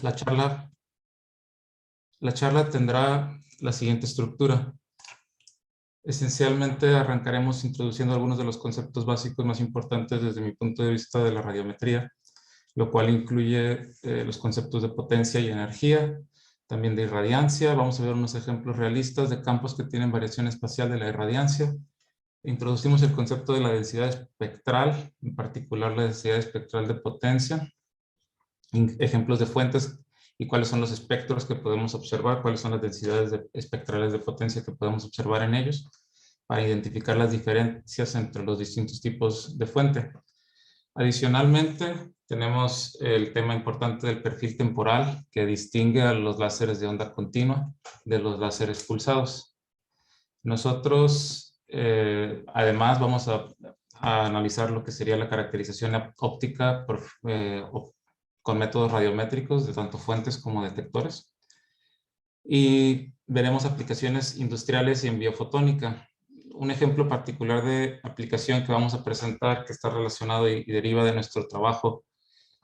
La charla, la charla tendrá la siguiente estructura. Esencialmente arrancaremos introduciendo algunos de los conceptos básicos más importantes desde mi punto de vista de la radiometría, lo cual incluye los conceptos de potencia y energía, también de irradiancia. Vamos a ver unos ejemplos realistas de campos que tienen variación espacial de la irradiancia. Introducimos el concepto de la densidad espectral, en particular la densidad espectral de potencia, ejemplos de fuentes y cuáles son los espectros que podemos observar, cuáles son las densidades espectrales de potencia que podemos observar en ellos, para identificar las diferencias entre los distintos tipos de fuente. Adicionalmente, tenemos el tema importante del perfil temporal, que distingue a los láseres de onda continua de los láseres pulsados. Nosotros, además, vamos a analizar lo que sería la caracterización óptica con métodos radiométricos de tanto fuentes como detectores. Y veremos aplicaciones industriales y en biofotónica. Un ejemplo particular de aplicación que vamos a presentar, que está relacionado y deriva de nuestro trabajo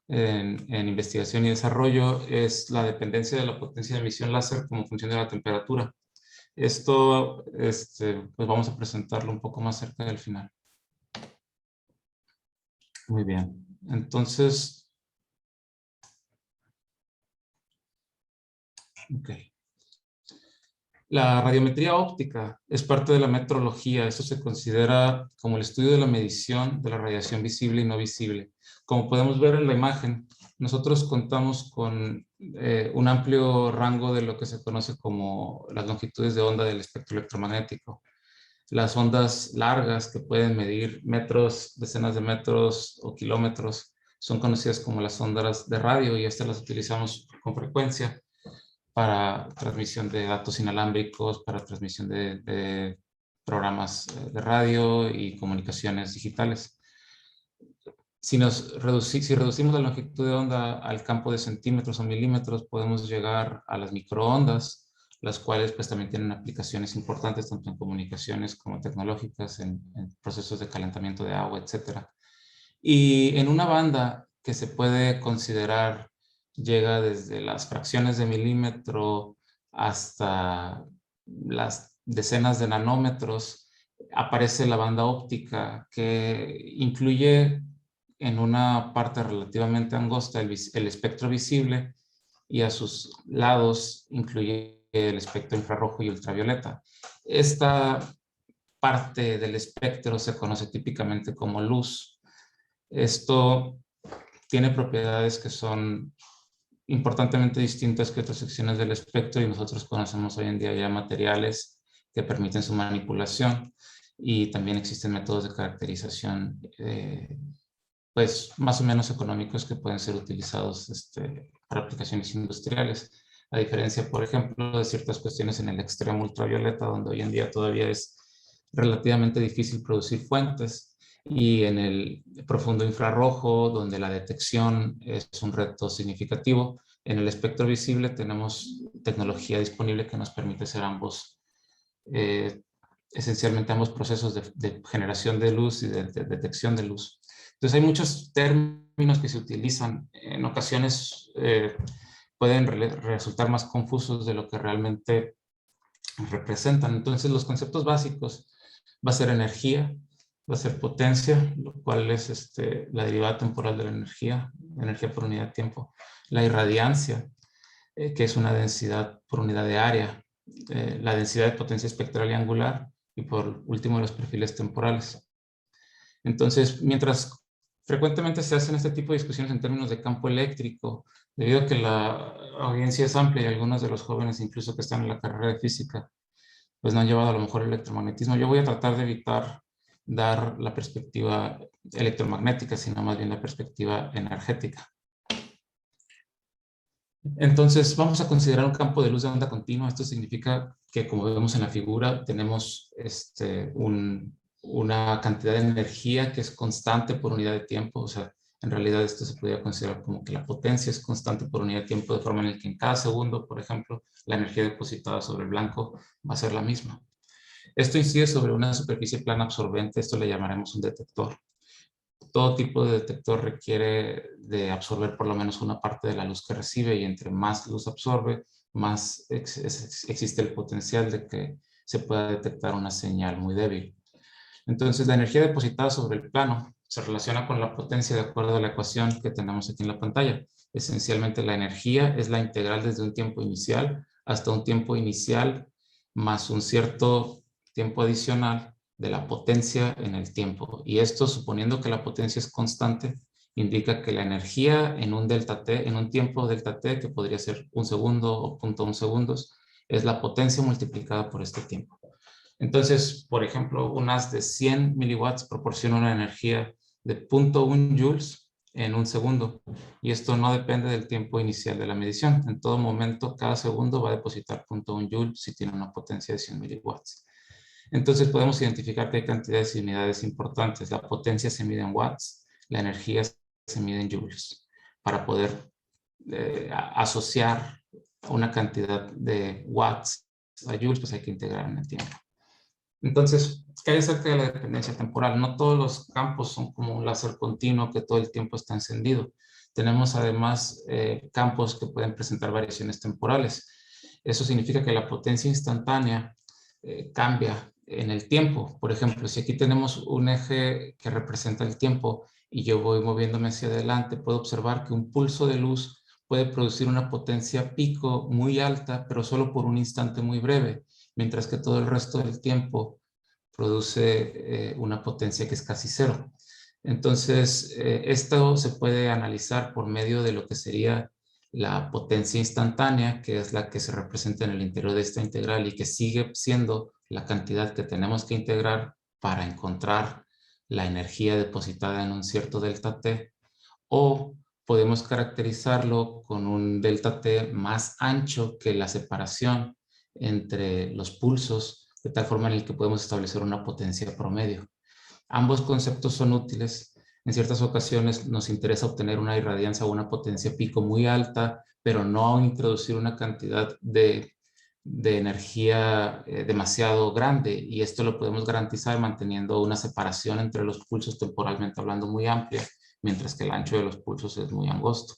en investigación y desarrollo, es la dependencia de la potencia de emisión láser como función de la temperatura. Esto, pues vamos a presentarlo un poco más cerca del final. Muy bien. Entonces, ok. La radiometría óptica es parte de la metrología. Esto se considera como el estudio de la medición de la radiación visible y no visible. Como podemos ver en la imagen, nosotros contamos con un amplio rango de lo que se conoce como las longitudes de onda del espectro electromagnético. Las ondas largas, que pueden medir metros, decenas de metros o kilómetros, son conocidas como las ondas de radio, y estas las utilizamos con frecuencia para transmisión de datos inalámbricos, para transmisión de programas de radio y comunicaciones digitales. Si reducimos la longitud de onda al campo de centímetros o milímetros, podemos llegar a las microondas, las cuales pues también tienen aplicaciones importantes tanto en comunicaciones como tecnológicas, en procesos de calentamiento de agua, etc. Y en una banda que se puede considerar llega desde las fracciones de milímetro hasta las decenas de nanómetros, aparece la banda óptica, que incluye en una parte relativamente angosta el espectro visible, y a sus lados incluye el espectro infrarrojo y ultravioleta. Esta parte del espectro se conoce típicamente como luz. Esto tiene propiedades que son importantemente distintas que otras secciones del espectro, y nosotros conocemos hoy en día ya materiales que permiten su manipulación, y también existen métodos de caracterización pues más o menos económicos que pueden ser utilizados para aplicaciones industriales, a diferencia, por ejemplo, de ciertas cuestiones en el extremo ultravioleta, donde hoy en día todavía es relativamente difícil producir fuentes, y en el profundo infrarrojo, donde la detección es un reto significativo. En el espectro visible tenemos tecnología disponible que nos permite hacer esencialmente ambos procesos de generación de luz y de detección de luz. Entonces hay muchos términos que se utilizan. En ocasiones pueden resultar más confusos de lo que realmente representan. Entonces los conceptos básicos va a ser energía, va a ser potencia, lo cual es la derivada temporal de la energía por unidad de tiempo. La irradiancia, que es una densidad por unidad de área. La densidad de potencia espectral y angular, y por último los perfiles temporales. Entonces, mientras frecuentemente se hacen este tipo de discusiones en términos de campo eléctrico, debido a que la audiencia es amplia y algunos de los jóvenes incluso que están en la carrera de física pues no han llevado a lo mejor el electromagnetismo, yo voy a tratar de evitar dar la perspectiva electromagnética, sino más bien la perspectiva energética. Entonces vamos a considerar un campo de luz de onda continua. Esto significa que, como vemos en la figura, tenemos una cantidad de energía que es constante por unidad de tiempo. O sea, en realidad esto se podría considerar como que la potencia es constante por unidad de tiempo, de forma en la que en cada segundo, por ejemplo, la energía depositada sobre el blanco va a ser la misma. Esto incide sobre una superficie plana absorbente. Esto le llamaremos un detector. todo tipo de detector requiere de absorber por lo menos una parte de la luz que recibe, y entre más luz absorbe, más existe el potencial de que se pueda detectar una señal muy débil. Entonces, la energía depositada sobre el plano se relaciona con la potencia de acuerdo a la ecuación que tenemos aquí en la pantalla. Esencialmente, la energía es la integral desde un tiempo inicial hasta un tiempo inicial más un cierto tiempo adicional de la potencia en el tiempo. Y esto, suponiendo que la potencia es constante, indica que la energía en un delta t, en un tiempo delta t, que podría ser 1 segundo o 0.1 segundos, es la potencia multiplicada por este tiempo. Entonces, por ejemplo, un haz de 100 miliwatts proporciona una energía de 0.1 joules en un segundo. Y esto no depende del tiempo inicial de la medición. En todo momento, cada segundo va a depositar 0.1 joule si tiene una potencia de 100 miliwatts. Entonces podemos identificar que hay cantidades y unidades importantes. La potencia se mide en watts, la energía se mide en joules. Para poder asociar una cantidad de watts a joules, pues hay que integrar en el tiempo. Entonces, ¿qué hay acerca de la dependencia temporal? No todos los campos son como un láser continuo que todo el tiempo está encendido. Tenemos además campos que pueden presentar variaciones temporales. Eso significa que la potencia instantánea cambia en el tiempo. Por ejemplo, si aquí tenemos un eje que representa el tiempo y yo voy moviéndome hacia adelante, puedo observar que un pulso de luz puede producir una potencia pico muy alta, pero solo por un instante muy breve, mientras que todo el resto del tiempo produce una potencia que es casi cero. Entonces, esto se puede analizar por medio de lo que sería la potencia instantánea, que es la que se representa en el interior de esta integral y que sigue siendo la cantidad que tenemos que integrar para encontrar la energía depositada en un cierto delta t, o podemos caracterizarlo con un delta t más ancho que la separación entre los pulsos, de tal forma en el que podemos establecer una potencia promedio. Ambos conceptos son útiles. En ciertas ocasiones nos interesa obtener una irradiancia o una potencia pico muy alta, pero no introducir una cantidad de energía demasiado grande, y esto lo podemos garantizar manteniendo una separación entre los pulsos temporalmente hablando muy amplia, mientras que el ancho de los pulsos es muy angosto.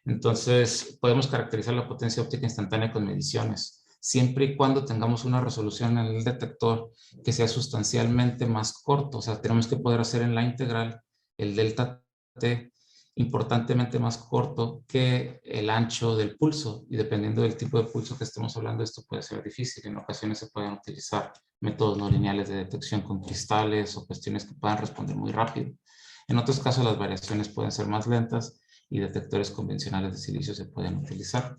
Entonces, podemos caracterizar la potencia óptica instantánea con mediciones, siempre y cuando tengamos una resolución en el detector que sea sustancialmente más corto. O sea, tenemos que poder hacer en la integral el delta t importantemente más corto que el ancho del pulso, y dependiendo del tipo de pulso que estemos hablando, esto puede ser difícil. En ocasiones se pueden utilizar métodos no lineales de detección con cristales o cuestiones que puedan responder muy rápido. En otros casos las variaciones pueden ser más lentas y detectores convencionales de silicio se pueden utilizar.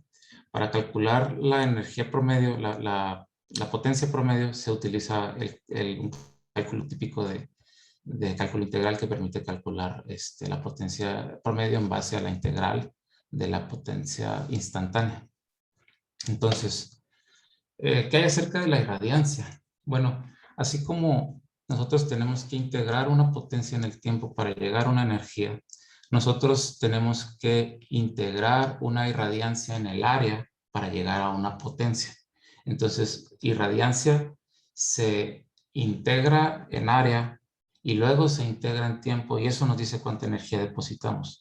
Para calcular la energía promedio, la potencia promedio, se utiliza un cálculo típico de cálculo integral que permite calcular la potencia promedio en base a la integral de la potencia instantánea. Entonces, ¿qué hay acerca de la irradiancia? Bueno, así como nosotros tenemos que integrar una potencia en el tiempo para llegar a una energía, nosotros tenemos que integrar una irradiancia en el área para llegar a una potencia. Entonces, irradiancia se integra en área y luego se integra en tiempo, y eso nos dice cuánta energía depositamos.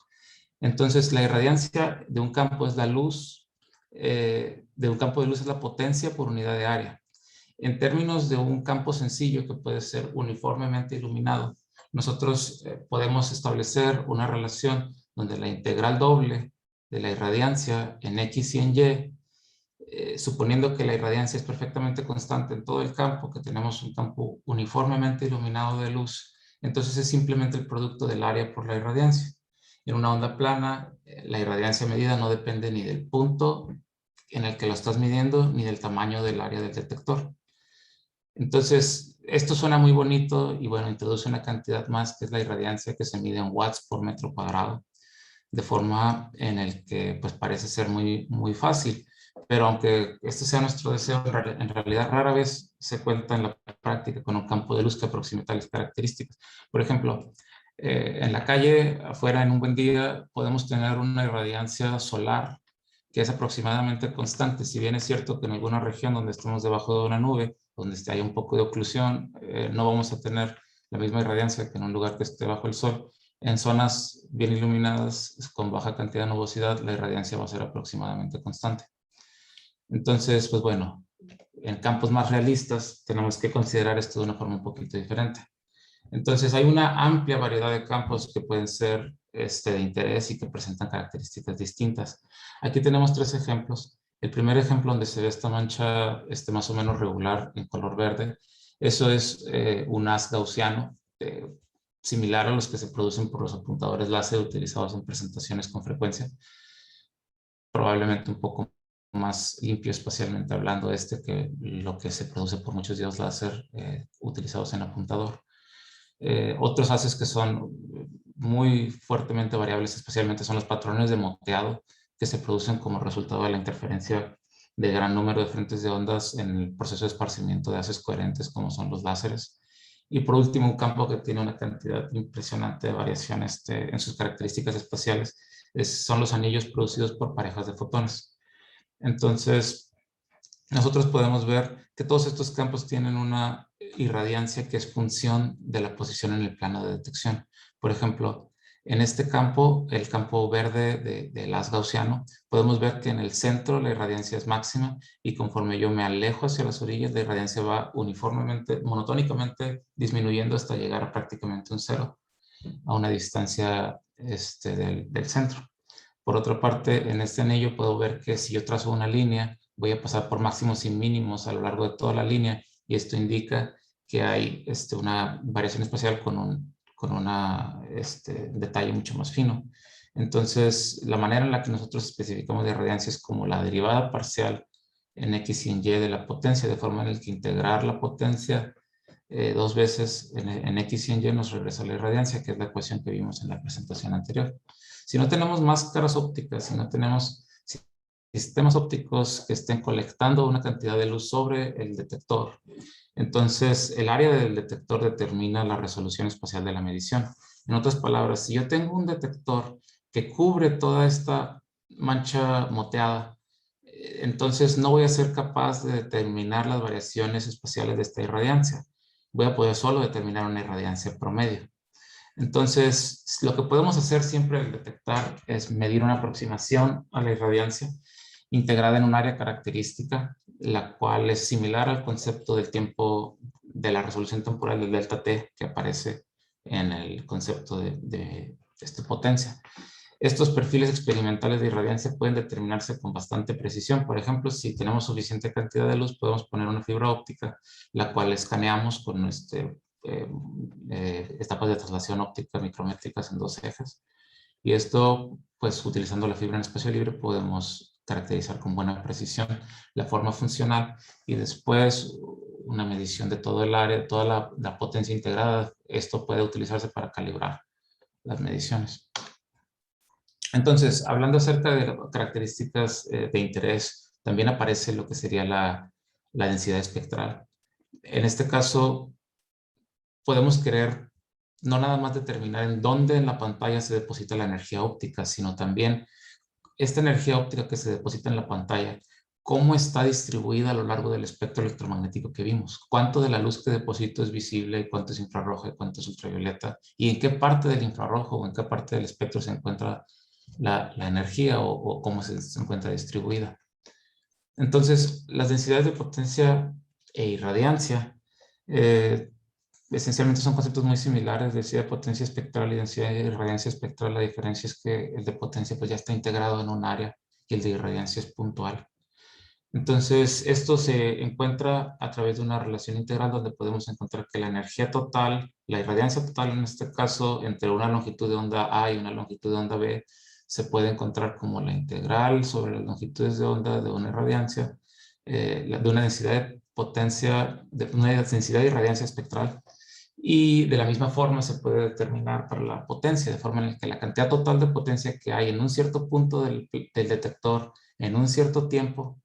Entonces, la irradiancia de un campo es la luz, de un campo de luz es la potencia por unidad de área. En términos de un campo sencillo que puede ser uniformemente iluminado, nosotros podemos establecer una relación donde la integral doble de la irradiancia en X y en Y, suponiendo que la irradiancia es perfectamente constante en todo el campo, que tenemos un campo uniformemente iluminado de luz, entonces es simplemente el producto del área por la irradiancia. En una onda plana, la irradiancia medida no depende ni del punto en el que lo estás midiendo, ni del tamaño del área del detector. Entonces, esto suena muy bonito y bueno, introduce una cantidad más que es la irradiancia, que se mide en watts por metro cuadrado, de forma en el que pues parece ser muy, muy fácil. Pero aunque este sea nuestro deseo, en realidad rara vez se cuenta en la práctica con un campo de luz que aproxime tales características. Por ejemplo, en la calle, afuera, en un buen día, podemos tener una irradiancia solar que es aproximadamente constante. Si bien es cierto que en alguna región donde estemos debajo de una nube, donde haya un poco de oclusión, no vamos a tener la misma irradiancia que en un lugar que esté bajo el sol. En zonas bien iluminadas, con baja cantidad de nubosidad, la irradiancia va a ser aproximadamente constante. Entonces, pues bueno, en campos más realistas tenemos que considerar esto de una forma un poquito diferente. Entonces, hay una amplia variedad de campos que pueden ser de interés y que presentan características distintas. Aquí tenemos 3 ejemplos. El primer ejemplo donde se ve esta mancha más o menos regular en color verde, eso es un haz gaussiano, similar a los que se producen por los apuntadores láser utilizados en presentaciones con frecuencia. Probablemente un poco más limpio espacialmente hablando que lo que se produce por muchos diodos láser utilizados en apuntador. Otros haces que son muy fuertemente variables especialmente son los patrones de moteado que se producen como resultado de la interferencia de gran número de frentes de ondas en el proceso de esparcimiento de haces coherentes como son los láseres. Y por último, un campo que tiene una cantidad impresionante de variación en sus características espaciales son los anillos producidos por parejas de fotones. Entonces, nosotros podemos ver que todos estos campos tienen una irradiancia que es función de la posición en el plano de detección. Por ejemplo, en este campo, el campo verde del haz gaussiano, podemos ver que en el centro la irradiancia es máxima y conforme yo me alejo hacia las orillas, la irradiancia va uniformemente, monotónicamente disminuyendo hasta llegar a prácticamente un cero a una distancia del centro. Por otra parte, en este anillo puedo ver que si yo trazo una línea, voy a pasar por máximos y mínimos a lo largo de toda la línea y esto indica que hay una variación espacial con un detalle mucho más fino. Entonces, la manera en la que nosotros especificamos de irradiancia es como la derivada parcial en X y en Y de la potencia, de forma en la que integrar la potencia 2 veces en X y en Y nos regresa la irradiancia, que es la ecuación que vimos en la presentación anterior. Si no tenemos máscaras ópticas, si no tenemos sistemas ópticos que estén colectando una cantidad de luz sobre el detector, entonces el área del detector determina la resolución espacial de la medición. En otras palabras, si yo tengo un detector que cubre toda esta mancha moteada, entonces no voy a ser capaz de determinar las variaciones espaciales de esta irradiancia. Voy a poder solo determinar una irradiancia promedio. Entonces, lo que podemos hacer siempre al detectar es medir una aproximación a la irradiancia integrada en un área característica, la cual es similar al concepto del tiempo de la resolución temporal del delta t que aparece en el concepto de potencia. Estos perfiles experimentales de irradiancia pueden determinarse con bastante precisión. Por ejemplo, si tenemos suficiente cantidad de luz, podemos poner una fibra óptica, la cual escaneamos con etapas de traslación óptica micrométricas en 2 ejes. Y esto, pues utilizando la fibra en espacio libre, podemos caracterizar con buena precisión la forma funcional y después una medición de todo el área, toda la potencia integrada. Esto puede utilizarse para calibrar las mediciones. Entonces, hablando acerca de características de interés, también aparece lo que sería la densidad espectral. En este caso, podemos querer no nada más determinar en dónde en la pantalla se deposita la energía óptica, sino también esta energía óptica que se deposita en la pantalla, cómo está distribuida a lo largo del espectro electromagnético que vimos. Cuánto de la luz que deposito es visible, cuánto es infrarroja y cuánto es ultravioleta, y en qué parte del infrarrojo o en qué parte del espectro se encuentra la energía o cómo se encuentra distribuida. Entonces, las densidades de potencia e irradiancia esencialmente son conceptos muy similares, densidad de potencia espectral y densidad de irradiancia espectral. La diferencia es que el de potencia pues ya está integrado en un área y el de irradiancia es puntual. Entonces, esto se encuentra a través de una relación integral donde podemos encontrar que la energía total, la irradiancia total en este caso, entre una longitud de onda A y una longitud de onda B, se puede encontrar como la integral sobre las longitudes de onda de una irradiancia, de una densidad de potencia, de una densidad de irradiancia espectral. Y de la misma forma se puede determinar para la potencia, de forma en la que la cantidad total de potencia que hay en un cierto punto del detector en un cierto tiempo,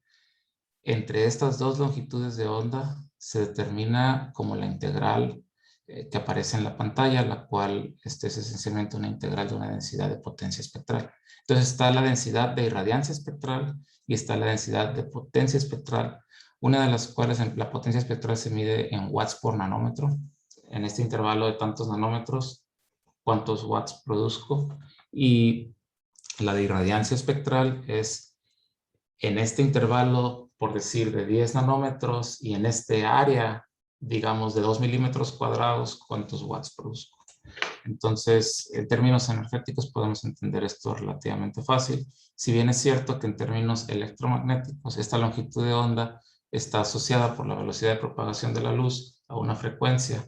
entre estas 2 longitudes de onda se determina como la integral que aparece en la pantalla, la cual es esencialmente una integral de una densidad de potencia espectral. Entonces está la densidad de irradiancia espectral y está la densidad de potencia espectral, una de las cuales la potencia espectral se mide en watts por nanómetro. En este intervalo de tantos nanómetros cuántos watts produzco, y la de irradiancia espectral es en este intervalo, por decir, de 10 nanómetros y en este área, digamos, de 2 milímetros cuadrados, cuántos watts produzco. Entonces, en términos energéticos podemos entender esto relativamente fácil. Si bien es cierto que en términos electromagnéticos, esta longitud de onda está asociada por la velocidad de propagación de la luz a una frecuencia,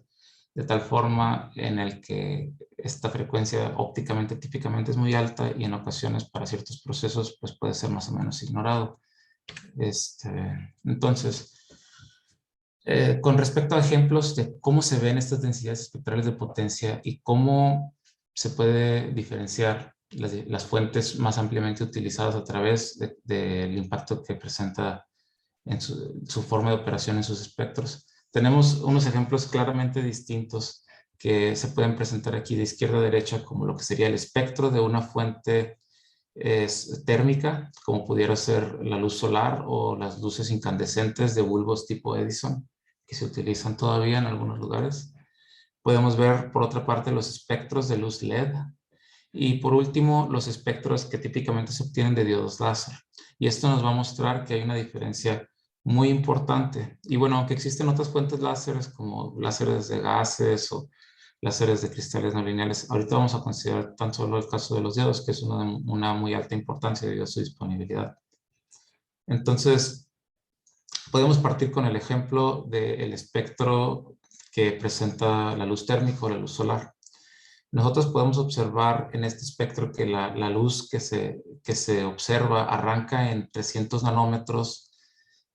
de tal forma en el que esta frecuencia ópticamente típicamente es muy alta y en ocasiones para ciertos procesos pues puede ser más o menos ignorado. Entonces, con respecto a ejemplos de cómo se ven estas densidades espectrales de potencia y cómo se puede diferenciar las fuentes más ampliamente utilizadas a través del impacto que presenta en su forma de operación en sus espectros. Tenemos unos ejemplos claramente distintos que se pueden presentar aquí de izquierda a derecha, como lo que sería el espectro de una fuente térmica, como pudiera ser la luz solar o las luces incandescentes de bulbos tipo Edison, que se utilizan todavía en algunos lugares. Podemos ver, por otra parte, los espectros de luz LED. Y por último, los espectros que típicamente se obtienen de diodos láser. Y esto nos va a mostrar que hay una diferencia muy importante. Y bueno, aunque existen otras fuentes láseres como láseres de gases o láseres de cristales no lineales, ahorita vamos a considerar tan solo el caso de los diodos, que es una muy alta importancia debido a su disponibilidad. Entonces, podemos partir con el ejemplo del espectro que presenta la luz térmica o la luz solar. Nosotros podemos observar en este espectro que la luz que se observa arranca en 300 nanómetros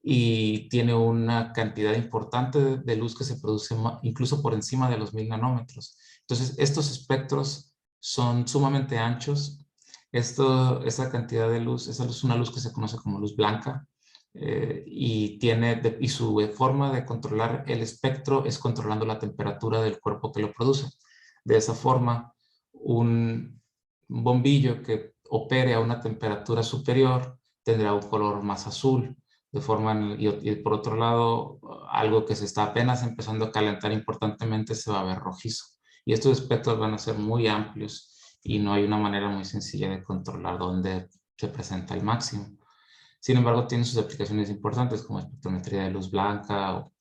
y tiene una cantidad importante de luz que se produce incluso por encima de los 1000 nanómetros. Entonces, estos espectros son sumamente anchos. Esa cantidad de luz, esa es una luz que se conoce como luz blanca, y su forma de controlar el espectro es controlando la temperatura del cuerpo que lo produce. De esa forma, un bombillo que opere a una temperatura superior tendrá un color más azul, de forma, y por otro lado, algo que se está apenas empezando a calentar importantemente se va a ver rojizo. Y estos espectros van a ser muy amplios y no hay una manera muy sencilla de controlar dónde se presenta el máximo. Sin embargo, tienen sus aplicaciones importantes como espectrometría de luz blanca o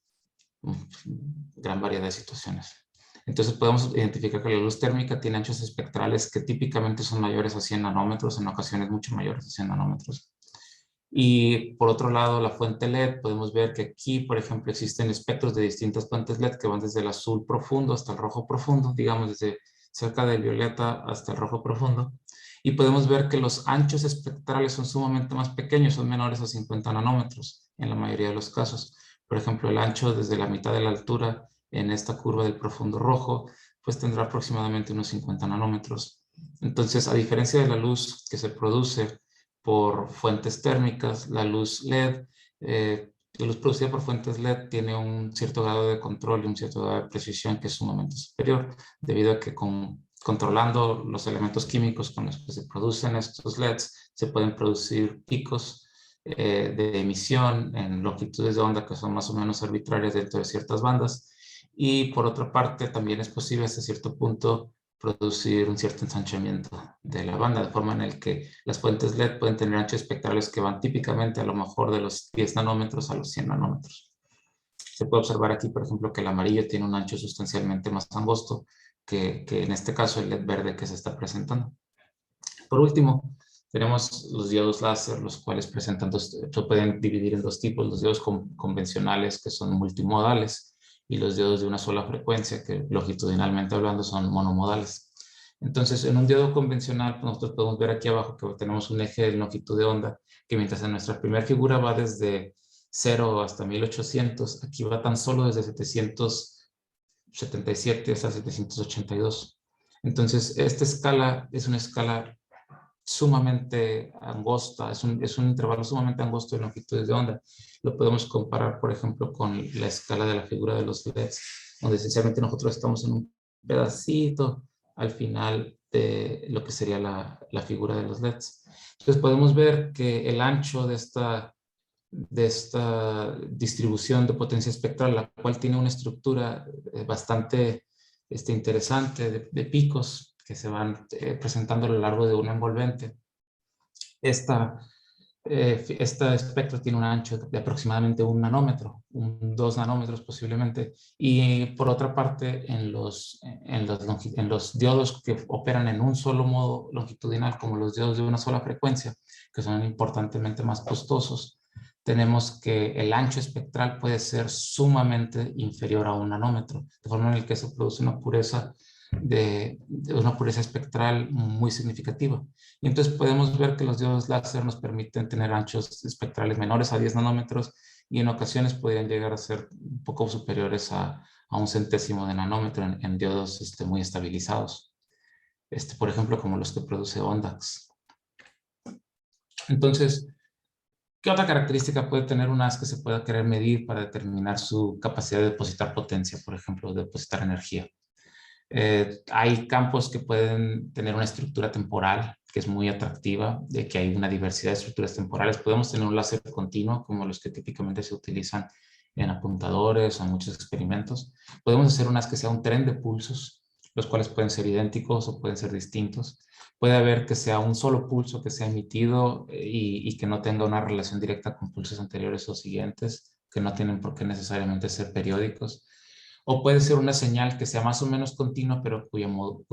gran variedad de situaciones. Entonces podemos identificar que la luz térmica tiene anchos espectrales que típicamente son mayores a 100 nanómetros, en ocasiones mucho mayores a 100 nanómetros. Y por otro lado, la fuente LED, podemos ver que aquí, por ejemplo, existen espectros de distintas fuentes LED que van desde el azul profundo hasta el rojo profundo, digamos desde cerca del violeta hasta el rojo profundo. Y podemos ver que los anchos espectrales son sumamente más pequeños, son menores a 50 nanómetros en la mayoría de los casos. Por ejemplo, el ancho desde la mitad de la altura en esta curva del profundo rojo, pues tendrá aproximadamente unos 50 nanómetros. Entonces, a diferencia de la luz que se produce por fuentes térmicas, la luz LED, la luz producida por fuentes LED tiene un cierto grado de control y un cierto grado de precisión que es sumamente superior, debido a que controlando los elementos químicos con los que se producen estos LEDs, se pueden producir picos de emisión en longitudes de onda que son más o menos arbitrarias dentro de ciertas bandas. Y por otra parte, también es posible hasta cierto punto producir un cierto ensanchamiento de la banda, de forma en el que las fuentes LED pueden tener anchos espectrales que van típicamente a lo mejor de los 10 nanómetros a los 100 nanómetros. Se puede observar aquí, por ejemplo, que el amarillo tiene un ancho sustancialmente más angosto que en este caso el LED verde que se está presentando. Por último, tenemos los diodos láser, los cuales se pueden dividir en dos tipos, los diodos convencionales que son multimodales y los diodos de una sola frecuencia que longitudinalmente hablando son monomodales. Entonces, en un diodo convencional, pues nosotros podemos ver aquí abajo que tenemos un eje de longitud de onda que mientras en nuestra primera figura va desde 0 hasta 1800, aquí va tan solo desde 777 hasta 782. Entonces, esta escala es una escala sumamente angosta, es un intervalo sumamente angosto de longitudes de onda. Lo podemos comparar, por ejemplo, con la escala de la figura de los LEDs, donde esencialmente nosotros estamos en un pedacito al final de lo que sería la figura de los LEDs. Entonces podemos ver que el ancho de esta distribución de potencia espectral, la cual tiene una estructura bastante interesante de picos, que se van presentando a lo largo de un envolvente. Este espectro tiene un ancho de aproximadamente 1 nanómetro, 2 nanómetros posiblemente. Y por otra parte, en los diodos que operan en un solo modo longitudinal, como los diodos de una sola frecuencia, que son importantemente más costosos, tenemos que el ancho espectral puede ser sumamente inferior a 1 nanómetro, de forma en que se produce una pureza una pureza espectral muy significativa. Y entonces podemos ver que los diodos láser nos permiten tener anchos espectrales menores a 10 nanómetros y en ocasiones podrían llegar a ser un poco superiores a 1 centésimo de nanómetro en diodos muy estabilizados. Por ejemplo, como los que produce Ondax. Entonces, ¿qué otra característica puede tener un haz que se pueda querer medir para determinar su capacidad de depositar potencia, por ejemplo, de depositar energía? Hay campos que pueden tener una estructura temporal que es muy atractiva, de que hay una diversidad de estructuras temporales. Podemos tener un láser continuo, como los que típicamente se utilizan en apuntadores o en muchos experimentos. Podemos hacer unas que sea un tren de pulsos, los cuales pueden ser idénticos o pueden ser distintos. Puede haber que sea un solo pulso que sea emitido y que no tenga una relación directa con pulsos anteriores o siguientes, que no tienen por qué necesariamente ser periódicos. O puede ser una señal que sea más o menos continua, pero cuya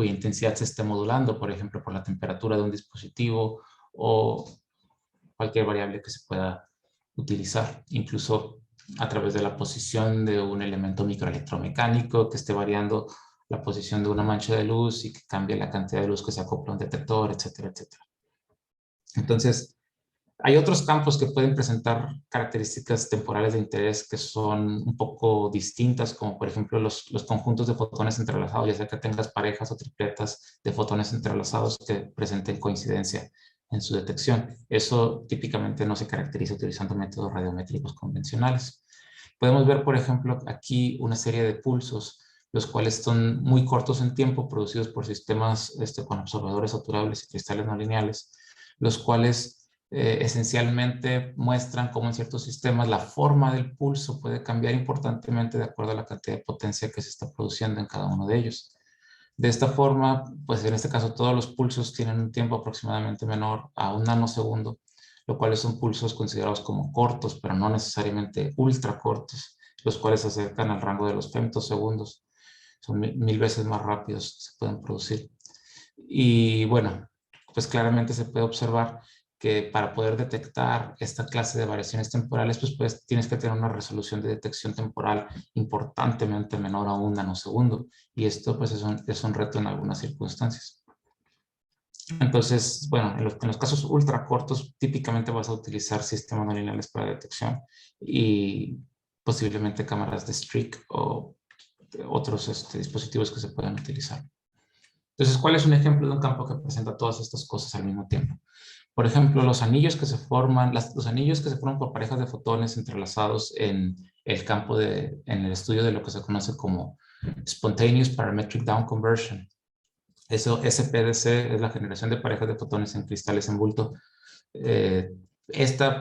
intensidad se esté modulando, por ejemplo, por la temperatura de un dispositivo o cualquier variable que se pueda utilizar, incluso a través de la posición de un elemento microelectromecánico que esté variando la posición de una mancha de luz y que cambie la cantidad de luz que se acopla a un detector, etcétera, etcétera. Entonces, hay otros campos que pueden presentar características temporales de interés que son un poco distintas, como por ejemplo los conjuntos de fotones entrelazados, ya sea que tengas parejas o tripletas de fotones entrelazados que presenten coincidencia en su detección. Eso típicamente no se caracteriza utilizando métodos radiométricos convencionales. Podemos ver, por ejemplo, aquí una serie de pulsos, los cuales son muy cortos en tiempo, producidos por sistemas con absorbedores saturables y cristales no lineales, los cuales esencialmente muestran cómo en ciertos sistemas la forma del pulso puede cambiar importantemente de acuerdo a la cantidad de potencia que se está produciendo en cada uno de ellos. De esta forma, pues en este caso todos los pulsos tienen un tiempo aproximadamente menor a 1 nanosegundo, lo cual son pulsos considerados como cortos, pero no necesariamente ultra cortos, los cuales se acercan al rango de los femtosegundos. Son 1000 veces más rápidos que se pueden producir. Y bueno, pues claramente se puede observar que para poder detectar esta clase de variaciones temporales, pues tienes que tener una resolución de detección temporal importantemente menor a 1 nanosegundo. Y esto pues es un reto en algunas circunstancias. Entonces, bueno, en los casos ultra cortos, típicamente vas a utilizar sistemas no lineales para detección y posiblemente cámaras de streak o otros dispositivos que se puedan utilizar. Entonces, ¿cuál es un ejemplo de un campo que presenta todas estas cosas al mismo tiempo? Por ejemplo, los anillos que se forman, los anillos que se forman por parejas de fotones entrelazados en el campo en el estudio de lo que se conoce como Spontaneous Parametric Down Conversion. Eso, SPDC, es la generación de parejas de fotones en cristales en bulto. Este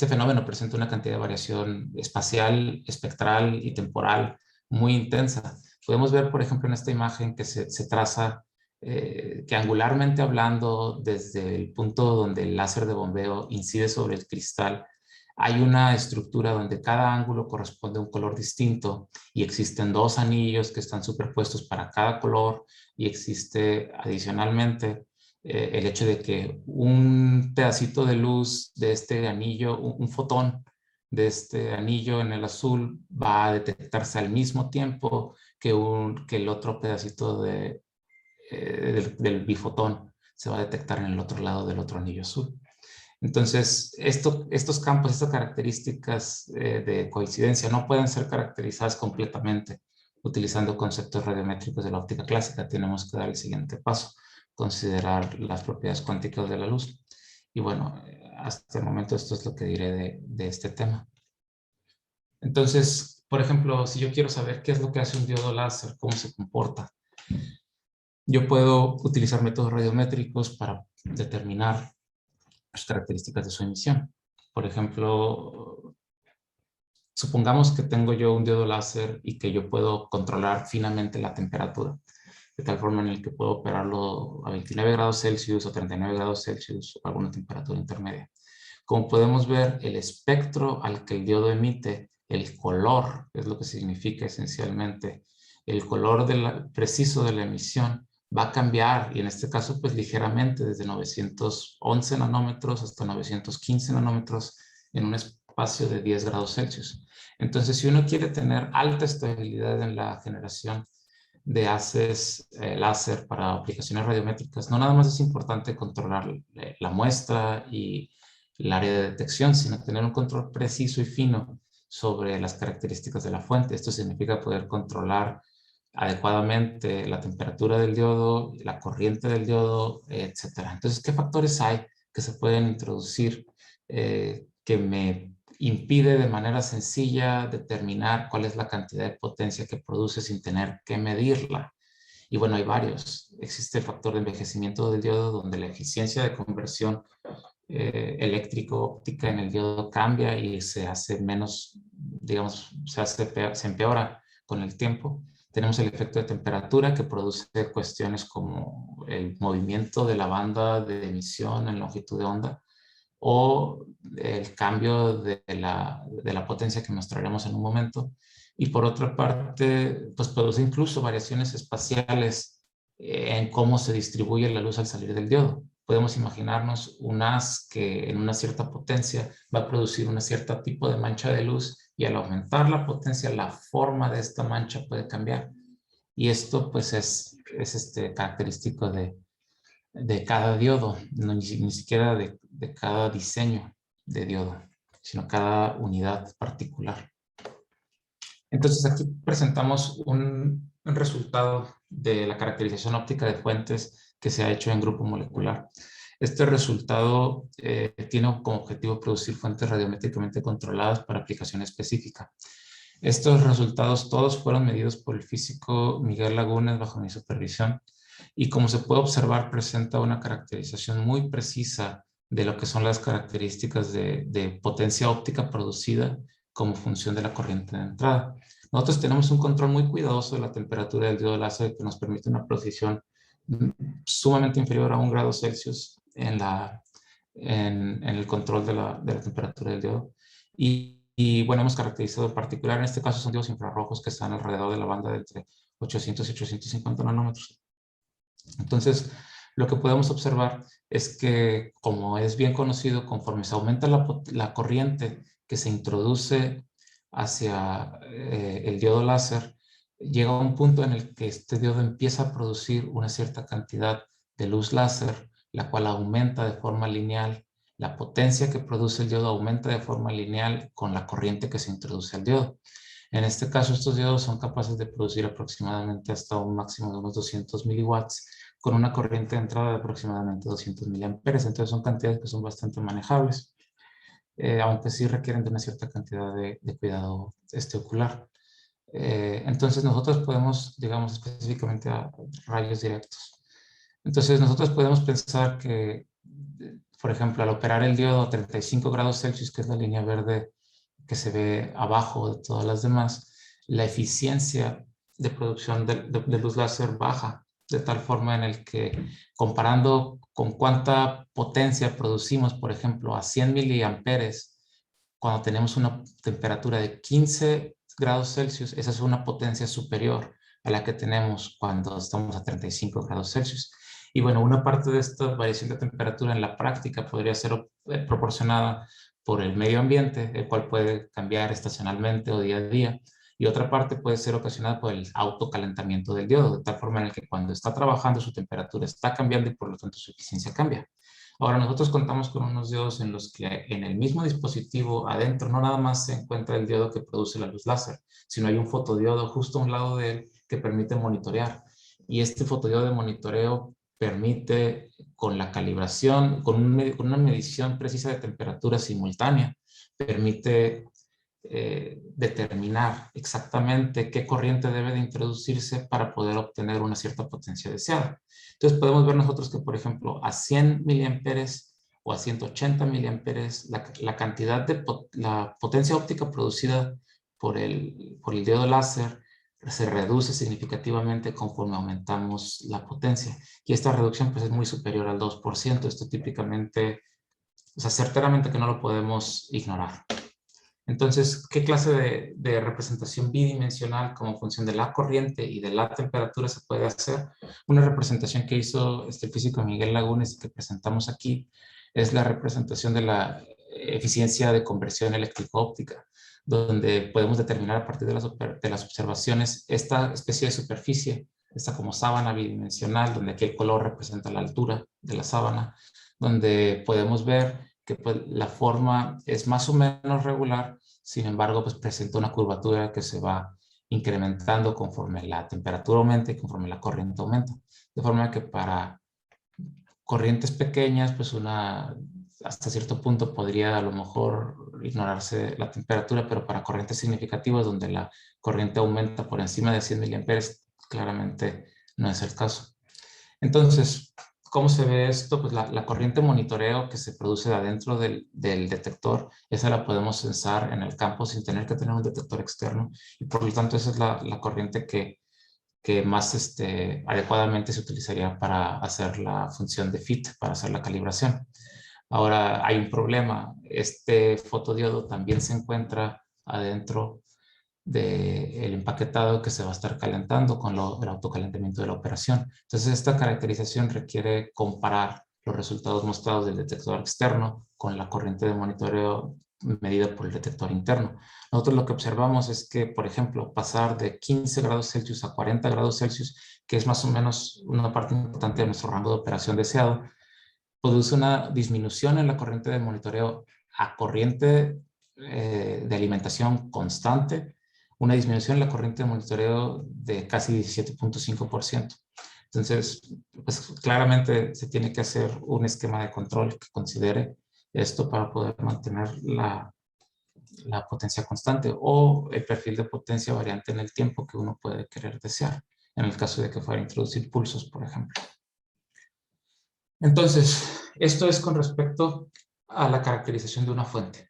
fenómeno presenta una cantidad de variación espacial, espectral y temporal muy intensa. Podemos ver, por ejemplo, en esta imagen que se traza que angularmente hablando, desde el punto donde el láser de bombeo incide sobre el cristal, hay una estructura donde cada ángulo corresponde a un color distinto y existen 2 anillos que están superpuestos para cada color y existe adicionalmente el hecho de que un pedacito de luz de este anillo, un fotón de este anillo en el azul va a detectarse al mismo tiempo que el otro pedacito del bifotón se va a detectar en el otro lado del otro anillo azul. Entonces, estos campos, estas características de coincidencia no pueden ser caracterizadas completamente utilizando conceptos radiométricos de la óptica clásica. Tenemos que dar el siguiente paso, considerar las propiedades cuánticas de la luz. Y bueno, hasta el momento esto es lo que diré de este tema. Entonces, por ejemplo, si yo quiero saber qué es lo que hace un diodo láser, cómo se comporta, yo puedo utilizar métodos radiométricos para determinar las características de su emisión. Por ejemplo, supongamos que tengo yo un diodo láser y que yo puedo controlar finamente la temperatura. de tal forma en el que puedo operarlo a 29 grados Celsius o 39 grados Celsius o alguna temperatura intermedia. Como podemos ver, el espectro al que el diodo emite, el color, es lo que significa esencialmente, el color preciso de la emisión va a cambiar, y en este caso pues ligeramente, desde 911 nanómetros hasta 915 nanómetros en un espacio de 10 grados Celsius. Entonces, si uno quiere tener alta estabilidad en la generación de haces láser para aplicaciones radiométricas, no nada más es importante controlar la muestra y el área de detección, sino tener un control preciso y fino sobre las características de la fuente. Esto significa poder controlar adecuadamente la temperatura del diodo, la corriente del diodo, etc. Entonces, ¿qué factores hay que se pueden introducir que me impide de manera sencilla determinar cuál es la cantidad de potencia que produce sin tener que medirla? Y bueno, hay varios. Existe el factor de envejecimiento del diodo, donde la eficiencia de conversión eléctrico-óptica en el diodo cambia y se hace menos, digamos, se empeora con el tiempo. Tenemos el efecto de temperatura, que produce cuestiones como el movimiento de la banda de emisión en longitud de onda, o el cambio de la potencia que mostraremos en un momento. Y por otra parte, pues produce incluso variaciones espaciales en cómo se distribuye la luz al salir del diodo. Podemos imaginarnos un haz que en una cierta potencia va a producir un cierto tipo de mancha de luz, y al aumentar la potencia, la forma de esta mancha puede cambiar. Y esto pues es característico de cada diodo, no, ni siquiera de cada diseño de diodo, sino cada unidad particular. Entonces aquí presentamos un resultado de la caracterización óptica de fuentes que se ha hecho en grupo molecular. Este resultado tiene como objetivo producir fuentes radiométricamente controladas para aplicación específica. Estos resultados todos fueron medidos por el físico Miguel Lagunes bajo mi supervisión, y como se puede observar, presenta una caracterización muy precisa de lo que son las características de potencia óptica producida como función de la corriente de entrada. Nosotros tenemos un control muy cuidadoso de la temperatura del diodo láser, que nos permite una precisión sumamente inferior a 1 grado Celsius en el control de la temperatura del diodo. Y bueno, hemos caracterizado en particular, en este caso son diodos infrarrojos que están alrededor de la banda de entre 800 y 850 nanómetros. Entonces, lo que podemos observar es que, como es bien conocido, conforme se aumenta la corriente que se introduce hacia el diodo láser, llega a un punto en el que este diodo empieza a producir una cierta cantidad de luz láser, la cual aumenta de forma lineal. La potencia que produce el diodo aumenta de forma lineal con la corriente que se introduce al diodo. En este caso, estos diodos son capaces de producir aproximadamente hasta un máximo de unos 200 miliwatts con una corriente de entrada de aproximadamente 200 miliamperes. Entonces son cantidades que son bastante manejables, aunque sí requieren de una cierta cantidad de cuidado ocular. Entonces nosotros podemos, digamos específicamente a rayos directos. Entonces nosotros podemos pensar que, por ejemplo, al operar el diodo a 35 grados Celsius, que es la línea verde que se ve abajo de todas las demás, la eficiencia de producción de luz láser baja, de tal forma en el que, comparando con cuánta potencia producimos, por ejemplo, a 100 miliamperes, cuando tenemos una temperatura de 15 grados Celsius, esa es una potencia superior a la que tenemos cuando estamos a 35 grados Celsius. Y bueno, una parte de esta variación de temperatura en la práctica podría ser proporcionada por el medio ambiente, el cual puede cambiar estacionalmente o día a día, y otra parte puede ser ocasionada por el autocalentamiento del diodo, de tal forma en el que cuando está trabajando su temperatura está cambiando y por lo tanto su eficiencia cambia. Ahora, nosotros contamos con unos diodos en los que en el mismo dispositivo adentro no nada más se encuentra el diodo que produce la luz láser, sino hay un fotodiodo justo a un lado de él que permite monitorear. Y este fotodiodo de monitoreo permite, con la calibración, con una medición precisa de temperatura simultánea, permite determinar exactamente qué corriente debe de introducirse para poder obtener una cierta potencia deseada. Entonces podemos ver nosotros que, por ejemplo, a 100 miliamperes o a 180 miliamperes, la cantidad de la potencia óptica producida por el diodo láser se reduce significativamente conforme aumentamos la potencia. Y esta reducción pues, es muy superior al 2%. Esto típicamente, o sea, certeramente que no lo podemos ignorar. Entonces, ¿qué clase de representación bidimensional como función de la corriente y de la temperatura se puede hacer? Una representación que hizo el físico Miguel Lagunes y que presentamos aquí es la representación de la eficiencia de conversión eléctrico-óptica, donde podemos determinar a partir de las observaciones esta especie de superficie, esta como sábana bidimensional, donde aquí el color representa la altura de la sábana, donde podemos ver que pues, la forma es más o menos regular, sin embargo, pues presenta una curvatura que se va incrementando conforme la temperatura aumenta y conforme la corriente aumenta. De forma que para corrientes pequeñas, pues hasta cierto punto podría a lo mejor ignorarse la temperatura, pero para corrientes significativas donde la corriente aumenta por encima de 100 miliamperes, claramente no es el caso. Entonces, ¿cómo se ve esto? Pues la corriente monitoreo que se produce de adentro del detector, esa la podemos sensar en el campo sin tener que tener un detector externo y por lo tanto esa es la corriente que más adecuadamente se utilizaría para hacer la función de FIT, para hacer la calibración. Ahora hay un problema, este fotodiodo también se encuentra adentro del empaquetado que se va a estar calentando con el autocalentamiento de la operación. Entonces, esta caracterización requiere comparar los resultados mostrados del detector externo con la corriente de monitoreo medida por el detector interno. Nosotros lo que observamos es que, por ejemplo, pasar de 15 grados Celsius a 40 grados Celsius, que es más o menos una parte importante de nuestro rango de operación deseado, produce una disminución en la corriente de monitoreo a corriente de alimentación constante, una disminución en la corriente de monitoreo de casi 17.5%. Entonces, pues claramente se tiene que hacer un esquema de control que considere esto para poder mantener la potencia constante o el perfil de potencia variante en el tiempo que uno puede querer desear, en el caso de que fuera a introducir pulsos, por ejemplo. Entonces, esto es con respecto a la caracterización de una fuente.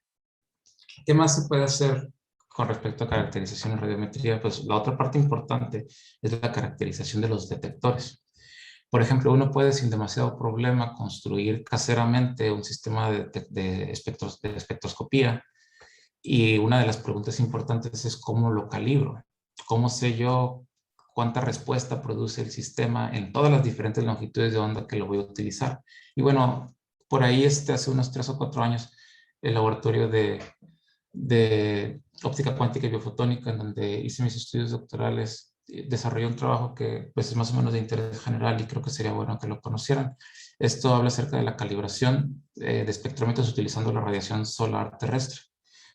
¿Qué más se puede hacer con respecto a caracterización en radiometría? Pues la otra parte importante es la caracterización de los detectores. Por ejemplo, uno puede sin demasiado problema construir caseramente un sistema de espectroscopía y una de las preguntas importantes es cómo lo calibro, cómo sé yo cuánta respuesta produce el sistema en todas las diferentes longitudes de onda que lo voy a utilizar. Y bueno, por ahí hace unos 3 o 4 años el laboratorio de óptica cuántica y biofotónica, en donde hice mis estudios doctorales, desarrollé un trabajo que pues, es más o menos de interés general y creo que sería bueno que lo conocieran. Esto habla acerca de la calibración de espectrómetros utilizando la radiación solar terrestre.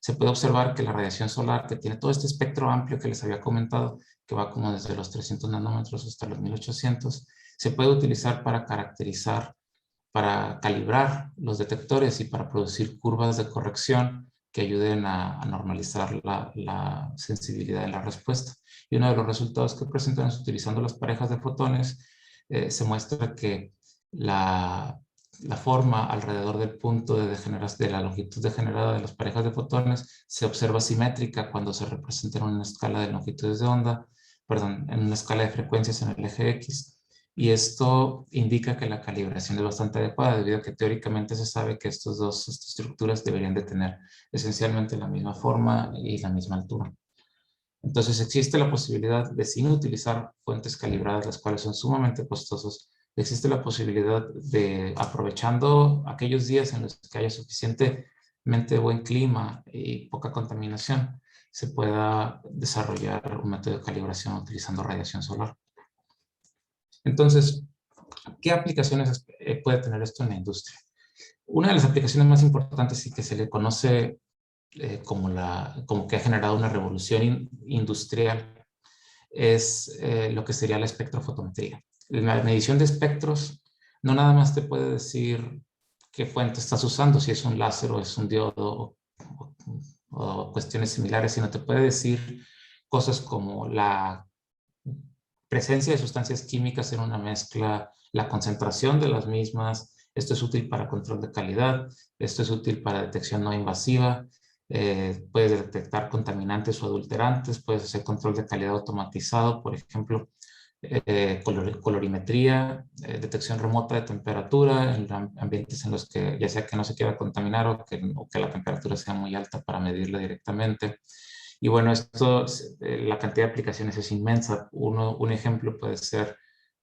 Se puede observar que la radiación solar, que tiene todo este espectro amplio que les había comentado, que va como desde los 300 nanómetros hasta los 1800, se puede utilizar para caracterizar, para calibrar los detectores y para producir curvas de corrección que ayuden a normalizar la sensibilidad de la respuesta. Y uno de los resultados que presentan es utilizando las parejas de fotones, se muestra que la forma alrededor del punto de la longitud degenerada de las parejas de fotones se observa simétrica cuando se representa en una escala de longitudes de onda, perdón, en una escala de frecuencias en el eje X. Y esto indica que la calibración es bastante adecuada, debido a que teóricamente se sabe que estas dos estructuras deberían de tener esencialmente la misma forma y la misma altura. Entonces existe la posibilidad de, sin utilizar fuentes calibradas, las cuales son sumamente costosas, existe la posibilidad de, aprovechando aquellos días en los que haya suficientemente buen clima y poca contaminación, se pueda desarrollar un método de calibración utilizando radiación solar. Entonces, ¿qué aplicaciones puede tener esto en la industria? Una de las aplicaciones más importantes y que se le conoce como que ha generado una revolución industrial es lo que sería la espectrofotometría. La medición de espectros no nada más te puede decir qué fuente estás usando, si es un láser o es un diodo o cuestiones similares, sino te puede decir cosas como la presencia de sustancias químicas en una mezcla, la concentración de las mismas. Esto es útil para control de calidad, esto es útil para detección no invasiva, puedes detectar contaminantes o adulterantes, puedes hacer control de calidad automatizado, por ejemplo, colorimetría, detección remota de temperatura en ambientes en los que ya sea que no se quiera contaminar o que la temperatura sea muy alta para medirla directamente. Y bueno, la cantidad de aplicaciones es inmensa. Un ejemplo puede ser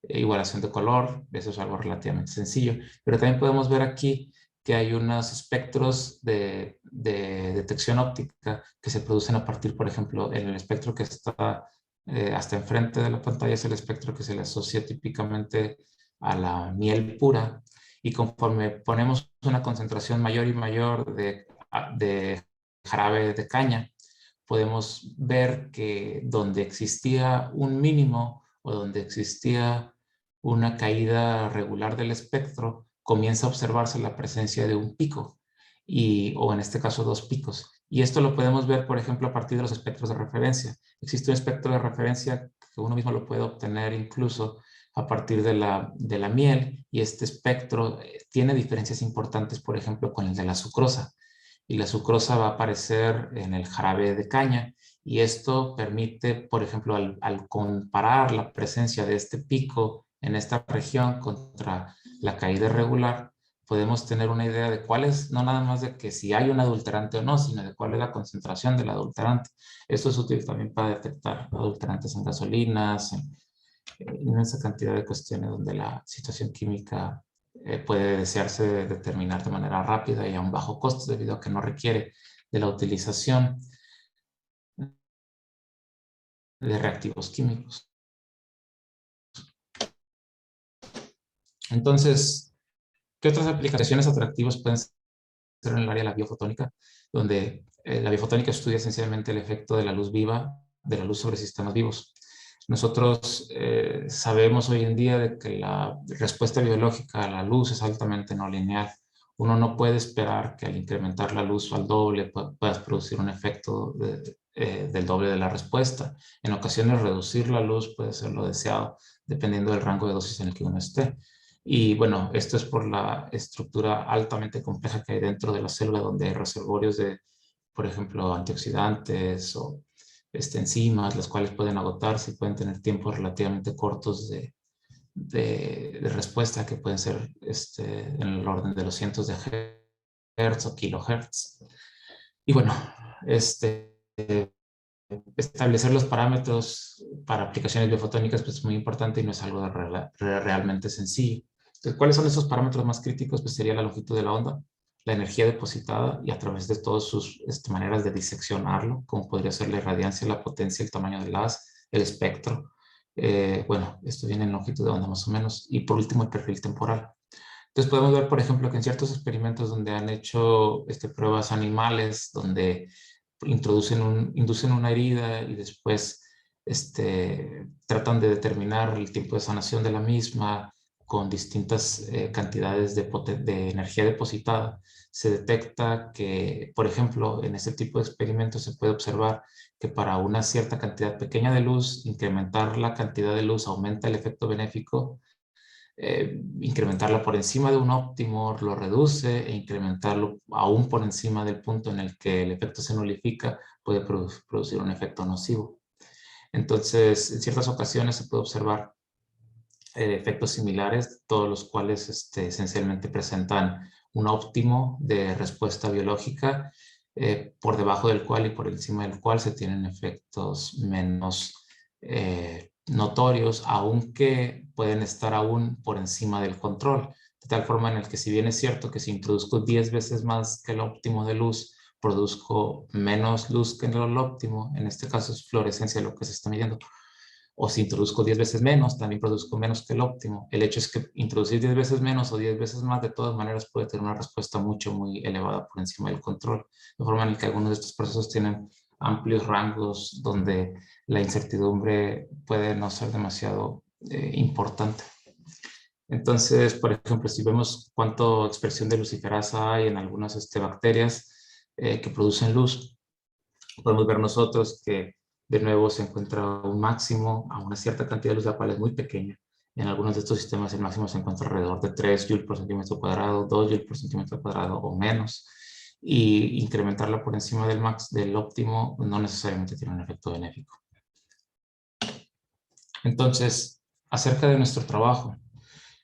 igualación de color, eso es algo relativamente sencillo, pero también podemos ver aquí que hay unos espectros de detección óptica que se producen a partir, por ejemplo, en el espectro que está hasta enfrente de la pantalla es el espectro que se le asocia típicamente a la miel pura, y conforme ponemos una concentración mayor y mayor de jarabe de caña, podemos ver que donde existía un mínimo o donde existía una caída regular del espectro, comienza a observarse la presencia de un pico, o en este caso dos picos. Y esto lo podemos ver, por ejemplo, a partir de los espectros de referencia. Existe un espectro de referencia que uno mismo lo puede obtener incluso a partir de la miel, y este espectro tiene diferencias importantes, por ejemplo, con el de la sucrosa. Y la sucrosa va a aparecer en el jarabe de caña, y esto permite, por ejemplo, al comparar la presencia de este pico en esta región contra la caída irregular, podemos tener una idea de cuál es, no nada más de que si hay un adulterante o no, sino de cuál es la concentración del adulterante. Esto es útil también para detectar adulterantes en gasolinas, en inmensa cantidad de cuestiones donde la situación química puede desearse determinar de manera rápida y a un bajo costo, debido a que no requiere de la utilización de reactivos químicos. Entonces, ¿qué otras aplicaciones atractivas pueden ser en el área de la biofotónica? Donde la biofotónica estudia esencialmente el efecto de la luz viva, de la luz sobre sistemas vivos. Nosotros sabemos hoy en día de que la respuesta biológica a la luz es altamente no lineal. Uno no puede esperar que al incrementar la luz al doble puedas producir un efecto del doble de la respuesta. En ocasiones reducir la luz puede ser lo deseado, dependiendo del rango de dosis en el que uno esté. Y bueno, esto es por la estructura altamente compleja que hay dentro de la célula, donde hay reservorios de, por ejemplo, antioxidantes o enzimas, las cuales pueden agotarse y pueden tener tiempos relativamente cortos de respuesta, que pueden ser en el orden de los cientos de hertz o kilohertz. Y bueno, establecer los parámetros para aplicaciones biofotónicas pues, es muy importante y no es algo realmente sencillo. Entonces, ¿cuáles son esos parámetros más críticos? Pues sería la longitud de la onda, la energía depositada y a través de todas sus maneras de diseccionarlo, como podría ser la irradiancia, la potencia, el tamaño del haz, el espectro. Bueno, esto viene en longitud de onda más o menos. Y por último, el perfil temporal. Entonces podemos ver, por ejemplo, que en ciertos experimentos donde han hecho pruebas animales, donde inducen una herida y después tratan de determinar el tiempo de sanación de la misma con distintas cantidades de energía depositada, se detecta que, por ejemplo, en este tipo de experimentos se puede observar que para una cierta cantidad pequeña de luz, incrementar la cantidad de luz aumenta el efecto benéfico, incrementarla por encima de un óptimo lo reduce, e incrementarlo aún por encima del punto en el que el efecto se nulifica puede producir un efecto nocivo. Entonces, en ciertas ocasiones se puede observar efectos similares, todos los cuales esencialmente presentan un óptimo de respuesta biológica, por debajo del cual y por encima del cual se tienen efectos menos notorios, aunque pueden estar aún por encima del control, de tal forma en el que, si bien es cierto que si introduzco 10 veces más que el óptimo de luz, produzco menos luz que el óptimo, en este caso es fluorescencia lo que se está midiendo, o si introduzco 10 veces menos, también produzco menos que el óptimo. El hecho es que introducir 10 veces menos o 10 veces más, de todas maneras, puede tener una respuesta muy elevada por encima del control, de forma en que algunos de estos procesos tienen amplios rangos donde la incertidumbre puede no ser demasiado importante. Entonces, por ejemplo, si vemos cuánta expresión de luciferasa hay en algunas bacterias que producen luz, podemos ver nosotros que de nuevo se encuentra un máximo a una cierta cantidad de luz, la cual es muy pequeña. En algunos de estos sistemas el máximo se encuentra alrededor de 3 joules por centímetro cuadrado, 2 joules por centímetro cuadrado o menos. y incrementarla por encima del max, del óptimo, no necesariamente tiene un efecto benéfico. Entonces, acerca de nuestro trabajo.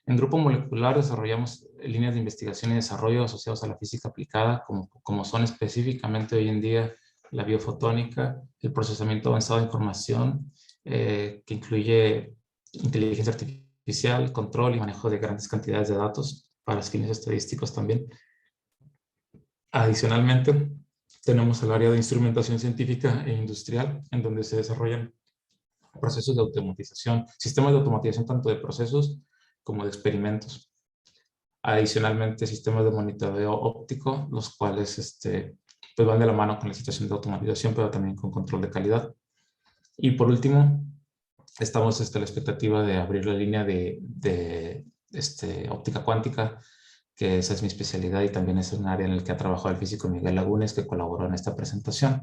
En Grupo Molecular desarrollamos líneas de investigación y desarrollo asociados a la física aplicada, como son específicamente hoy en día la biofotónica, el procesamiento avanzado de información, que incluye inteligencia artificial, control y manejo de grandes cantidades de datos para fines estadísticos también. Adicionalmente, tenemos el área de instrumentación científica e industrial, en donde se desarrollan procesos de automatización, sistemas de automatización tanto de procesos como de experimentos. Adicionalmente, sistemas de monitoreo óptico, los cuales pues van de la mano con la situación de automatización, pero también con control de calidad. Y por último, estamos a la expectativa de abrir la línea de óptica cuántica, que esa es mi especialidad y también es un área en el que ha trabajado el físico Miguel Lagunes, que colaboró en esta presentación,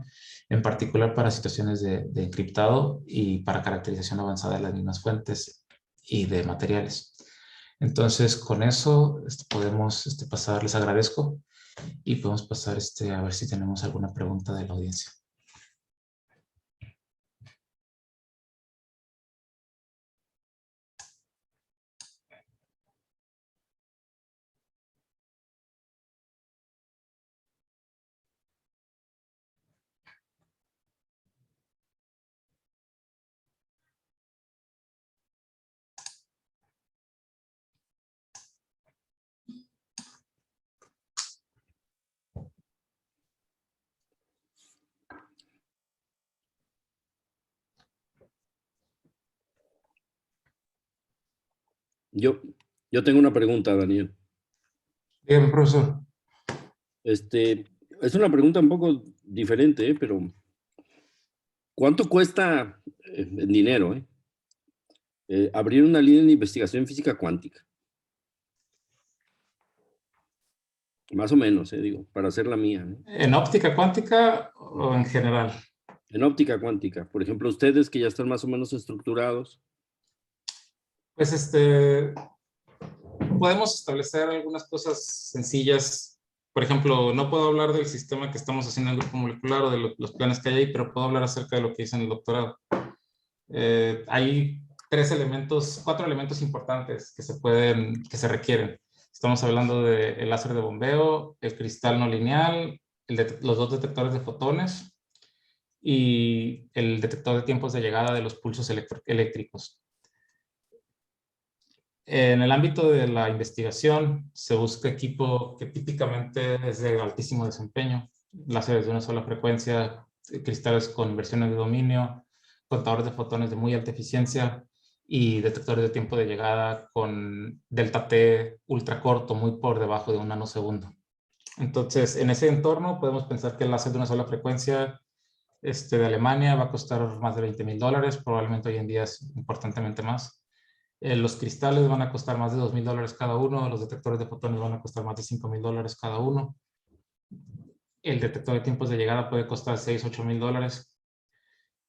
en particular para situaciones de encriptado y para caracterización avanzada de las mismas fuentes y de materiales. Entonces, con eso podemos pasar, les agradezco, y podemos pasar a ver si tenemos alguna pregunta de la audiencia. Yo tengo una pregunta, Daniel. Bien, profesor. Es una pregunta un poco diferente, pero ¿cuánto cuesta en dinero abrir una línea de investigación en física cuántica? Más o menos, digo, para hacer la mía. ¿En óptica cuántica o en general? En óptica cuántica. Por ejemplo, ustedes que ya están más o menos estructurados. Pues podemos establecer algunas cosas sencillas. Por ejemplo, no puedo hablar del sistema que estamos haciendo en Grupo Molecular o de los planes que hay ahí, pero puedo hablar acerca de lo que hice en el doctorado. Hay cuatro elementos importantes que se requieren. Estamos hablando del láser de bombeo, el cristal no lineal, los dos detectores de fotones y el detector de tiempos de llegada de los pulsos eléctricos. En el ámbito de la investigación se busca equipo que típicamente es de altísimo desempeño, láseres de una sola frecuencia, cristales con inversiones de dominio, contadores de fotones de muy alta eficiencia y detectores de tiempo de llegada con delta T ultra corto, muy por debajo de un nanosegundo. Entonces, en ese entorno podemos pensar que el láser de una sola frecuencia de Alemania va a costar más de $20,000, probablemente hoy en día es importantemente más. Los cristales van a costar más de $2,000 cada uno, los detectores de fotones van a costar más de $5,000 cada uno. El detector de tiempos de llegada puede costar $6,000 a $8,000.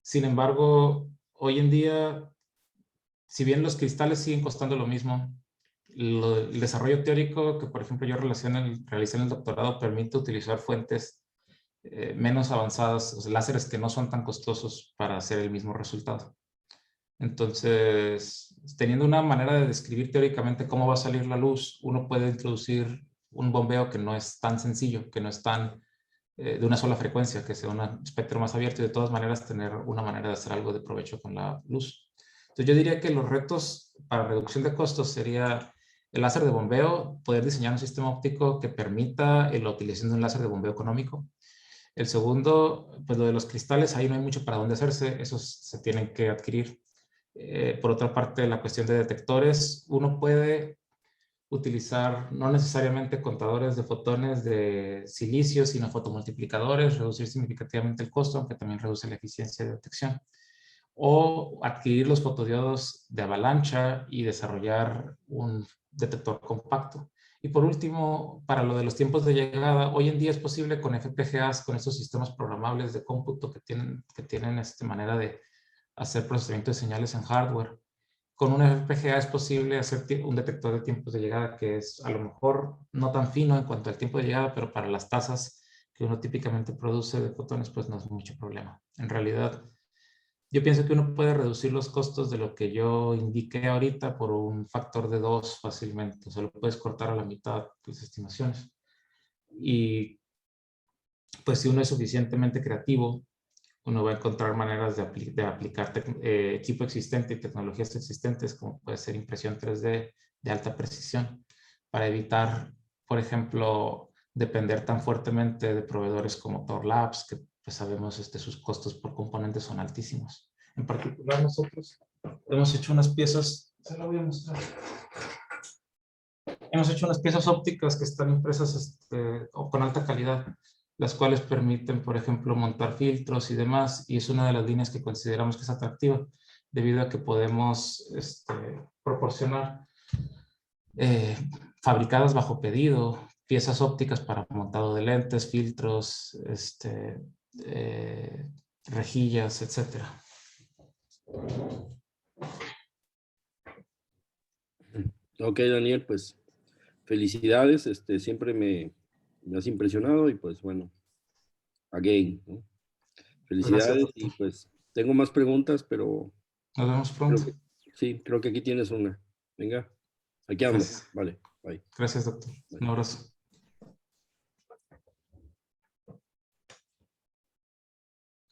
Sin embargo, hoy en día, si bien los cristales siguen costando lo mismo, el desarrollo teórico que, por ejemplo, yo realicé en el doctorado permite utilizar fuentes menos avanzadas, o sea, láseres que no son tan costosos para hacer el mismo resultado. Entonces, teniendo una manera de describir teóricamente cómo va a salir la luz, uno puede introducir un bombeo que no es tan sencillo, que no es tan de una sola frecuencia, que sea un espectro más abierto y de todas maneras tener una manera de hacer algo de provecho con la luz. Entonces yo diría que los retos para reducción de costos sería el láser de bombeo, poder diseñar un sistema óptico que permita la utilización de un láser de bombeo económico. El segundo, pues lo de los cristales, ahí no hay mucho para dónde hacerse, esos se tienen que adquirir. Por otra parte, la cuestión de detectores, uno puede utilizar no necesariamente contadores de fotones de silicio, sino fotomultiplicadores, reducir significativamente el costo, aunque también reduce la eficiencia de detección. O adquirir los fotodiodos de avalancha y desarrollar un detector compacto. Y por último, para lo de los tiempos de llegada, hoy en día es posible con FPGAs, con estos sistemas programables de cómputo que tienen esta manera de hacer procesamiento de señales en hardware. Con una FPGA es posible hacer un detector de tiempos de llegada que es a lo mejor no tan fino en cuanto al tiempo de llegada, pero para las tasas que uno típicamente produce de fotones, pues no es mucho problema. En realidad, yo pienso que uno puede reducir los costos de lo que yo indiqué ahorita por un factor de 2 fácilmente. O sea, lo puedes cortar a la mitad tus estimaciones. Y pues si uno es suficientemente creativo, uno va a encontrar maneras de aplicar equipo existente y tecnologías existentes, como puede ser impresión 3D de alta precisión, para evitar, por ejemplo, depender tan fuertemente de proveedores como Thor Labs, que pues sabemos sus costos por componentes son altísimos. En particular, nosotros hemos hecho unas piezas, se la voy a mostrar. Hemos hecho unas piezas ópticas que están impresas con alta calidad, las cuales permiten, por ejemplo, montar filtros y demás, y es una de las líneas que consideramos que es atractiva, debido a que podemos proporcionar fabricadas bajo pedido, piezas ópticas para montado de lentes, filtros, rejillas, etc. Ok, Daniel, pues felicidades, siempre me has impresionado y pues bueno, again, ¿no? Gracias, Felicidades doctor. y pues tengo más preguntas, pero Nos vemos pronto. sí, creo que aquí tienes una. Venga, aquí ando. Gracias. Vale, bye. Gracias, doctor. Bye. Un abrazo.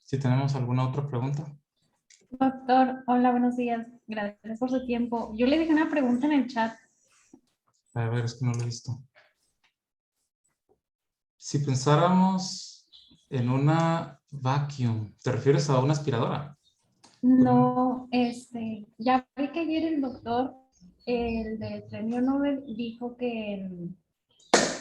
Si tenemos alguna otra pregunta. Doctor, hola, buenos días. Gracias por su tiempo. Yo le dejé una pregunta en el chat. A ver, es que no lo he visto. Si pensáramos en una vacuum, ¿te refieres a una aspiradora? No, ya vi que ayer el doctor, el del premio Nobel, dijo que en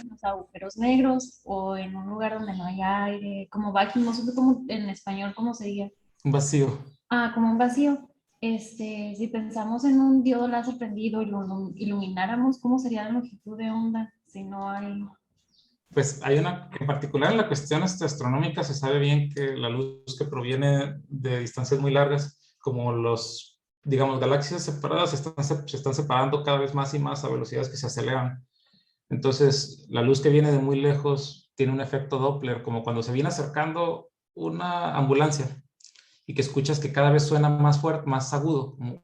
los agujeros negros o en un lugar donde no hay aire, como vacuum, no sé cómo en español cómo sería. Un vacío. Ah, como un vacío. Si pensamos en un diodo láser prendido y lo ilumináramos, ¿cómo sería la longitud de onda si no hay? Pues hay en particular en la cuestión astronómica se sabe bien que la luz que proviene de distancias muy largas, como digamos, galaxias separadas, se están separando cada vez más y más a velocidades que se aceleran. Entonces, la luz que viene de muy lejos tiene un efecto Doppler, como cuando se viene acercando una ambulancia y que escuchas que cada vez suena más fuerte, más agudo, como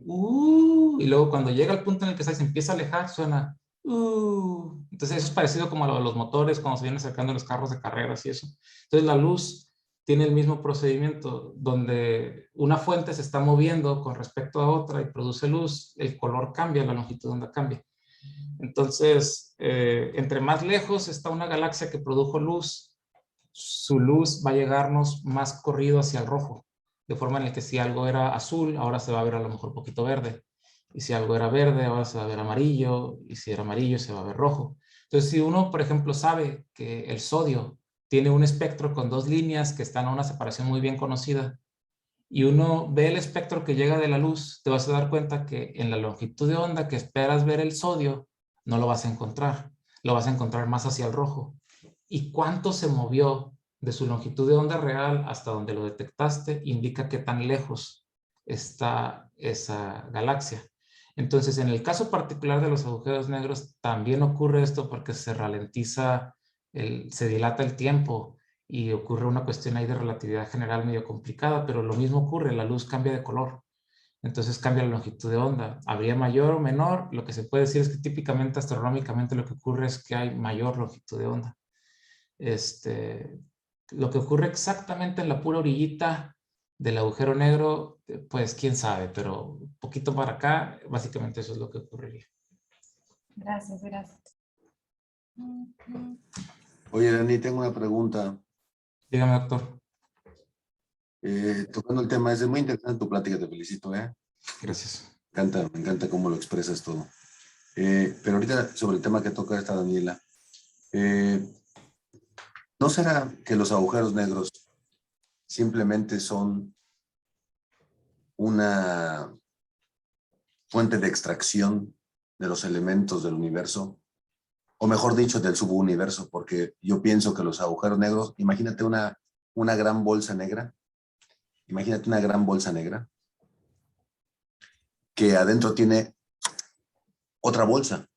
y luego cuando llega al punto en el que se empieza a alejar, suena Entonces eso es parecido como a los motores cuando se vienen acercando los carros de carreras y eso. Entonces la luz tiene el mismo procedimiento, donde una fuente se está moviendo con respecto a otra y produce luz, el color cambia, la longitud de onda cambia. Entonces, entre más lejos está una galaxia que produjo luz, su luz va a llegarnos más corrido hacia el rojo, de forma en la que si algo era azul, ahora se va a ver a lo mejor un poquito verde, y si algo era verde, ahora se va a ver amarillo, y si era amarillo, se va a ver rojo. Entonces, si uno, por ejemplo, sabe que el sodio tiene un espectro con 2 líneas que están a una separación muy bien conocida, y uno ve el espectro que llega de la luz, te vas a dar cuenta que en la longitud de onda que esperas ver el sodio, no lo vas a encontrar. Lo vas a encontrar más hacia el rojo. ¿Y cuánto se movió de su longitud de onda real hasta donde lo detectaste? Indica qué tan lejos está esa galaxia. Entonces, en el caso particular de los agujeros negros, también ocurre esto porque se ralentiza, se dilata el tiempo y ocurre una cuestión ahí de relatividad general medio complicada, pero lo mismo ocurre, la luz cambia de color, entonces cambia la longitud de onda. ¿Habría mayor o menor? Lo que se puede decir es que típicamente astronómicamente lo que ocurre es que hay mayor longitud de onda. Lo que ocurre exactamente en la pura orillita del agujero negro, pues quién sabe, pero un poquito para acá, básicamente eso es lo que ocurriría. Gracias, gracias. Oye, Dani, tengo una pregunta. Dígame, doctor. Tocando el tema, es muy interesante tu plática, te felicito, ¿eh? Gracias. Me encanta cómo lo expresas todo. Pero ahorita sobre el tema que toca esta Daniela, ¿no será que los agujeros negros simplemente son una fuente de extracción de los elementos del universo? O mejor dicho, del subuniverso, porque yo pienso que los agujeros negros, imagínate una gran bolsa negra, imagínate una gran bolsa negra que adentro tiene otra bolsa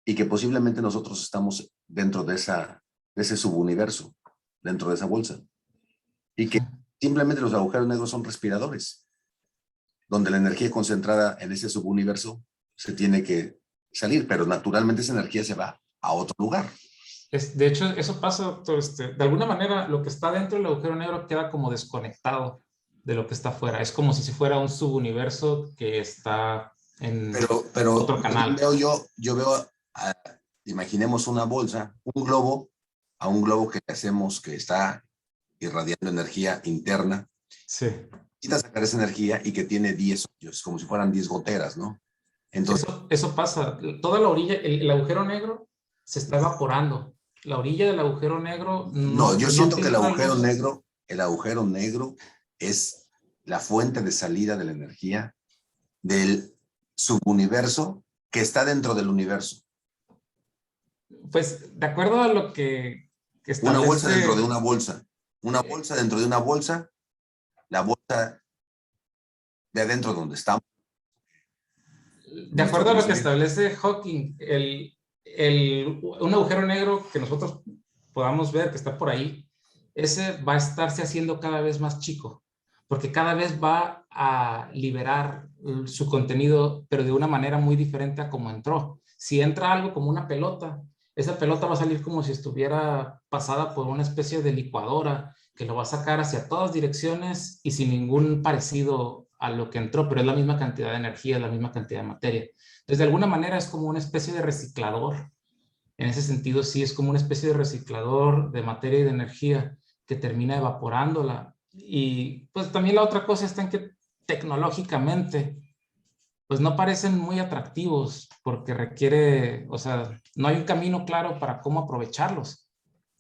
y que posiblemente nosotros estamos dentro de esa de ese subuniverso dentro de esa bolsa. Y que simplemente los agujeros negros son respiradores, donde la energía concentrada en ese subuniverso se tiene que salir, pero naturalmente esa energía se va a otro lugar. De hecho, eso pasa, doctor. De alguna manera, lo que está dentro del agujero negro queda como desconectado de lo que está afuera. Es como si fuera un subuniverso que está en Pero otro canal. yo veo, imaginemos una bolsa, un globo, a un globo que hacemos que está irradiando energía interna. Sí. Necesita sacar esa energía y que tiene 10 hoyos, como si fueran 10 goteras, ¿no? Entonces, Eso pasa. Toda la orilla, el agujero negro se está evaporando. La orilla del agujero negro no, yo siento que el filtra agujero negro es la fuente de salida de la energía del subuniverso que está dentro del universo. Pues, de acuerdo a lo que establece... Una bolsa dentro de una bolsa. Una bolsa dentro de una bolsa. La bolsa de adentro donde estamos. De acuerdo a lo que establece Hawking, un agujero negro que nosotros podamos ver que está por ahí, ese va a estarse haciendo cada vez más chico, porque cada vez va a liberar su contenido, pero de una manera muy diferente a como entró. Si entra algo como una pelota, esa pelota va a salir como si estuviera pasada por una especie de licuadora que lo va a sacar hacia todas direcciones y sin ningún parecido a lo que entró, pero es la misma cantidad de energía, la misma cantidad de materia. Entonces, de alguna manera es como una especie de reciclador. En ese sentido, sí, es como una especie de reciclador de materia y de energía que termina evaporándola. Y pues también la otra cosa está en que tecnológicamente, pues no parecen muy atractivos porque requiere, o sea, no hay un camino claro para cómo aprovecharlos.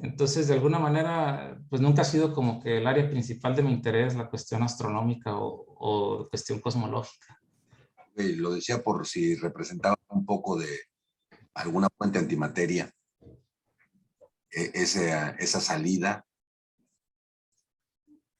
Entonces, de alguna manera, pues nunca ha sido como que el área principal de mi interés, la cuestión astronómica o cuestión cosmológica. Lo decía por si representaba un poco de alguna fuente antimateria, esa salida.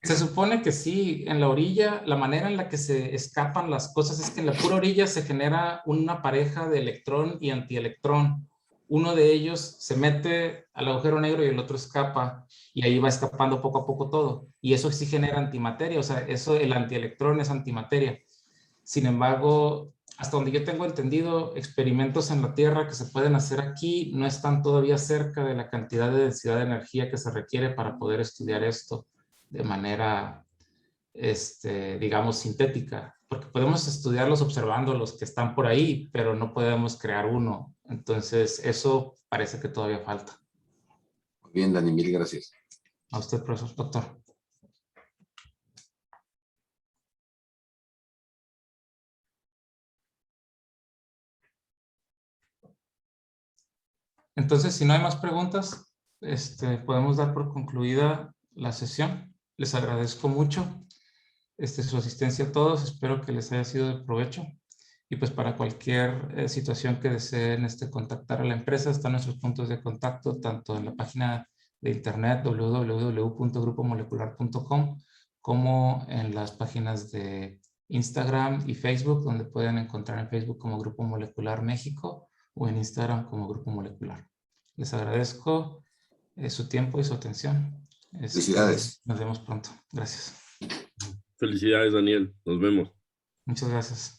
Se supone que sí, en la orilla, la manera en la que se escapan las cosas es que en la pura orilla se genera una pareja de electrón y antielectrón. Uno de ellos se mete al agujero negro y el otro escapa, y ahí va escapando poco a poco todo. Y eso sí genera antimateria, o sea, el antielectrón es antimateria. Sin embargo, hasta donde yo tengo entendido, experimentos en la Tierra que se pueden hacer aquí no están todavía cerca de la cantidad de densidad de energía que se requiere para poder estudiar esto de manera, digamos, sintética, porque podemos estudiarlos observando los que están por ahí, pero no podemos crear uno. Entonces, eso parece que todavía falta. Muy bien, Dani, mil gracias. A usted, profesor, doctor. Entonces, si no hay más preguntas, podemos dar por concluida la sesión. Les agradezco mucho su asistencia a todos. Espero que les haya sido de provecho. Y pues para cualquier situación que deseen contactar a la empresa, están nuestros puntos de contacto, tanto en la página de internet www.grupomolecular.com como en las páginas de Instagram y Facebook, donde pueden encontrar en Facebook como Grupo Molecular México o en Instagram como Grupo Molecular. Les agradezco su tiempo y su atención. Felicidades. Nos vemos pronto. Gracias. Felicidades, Daniel. Nos vemos. Muchas gracias.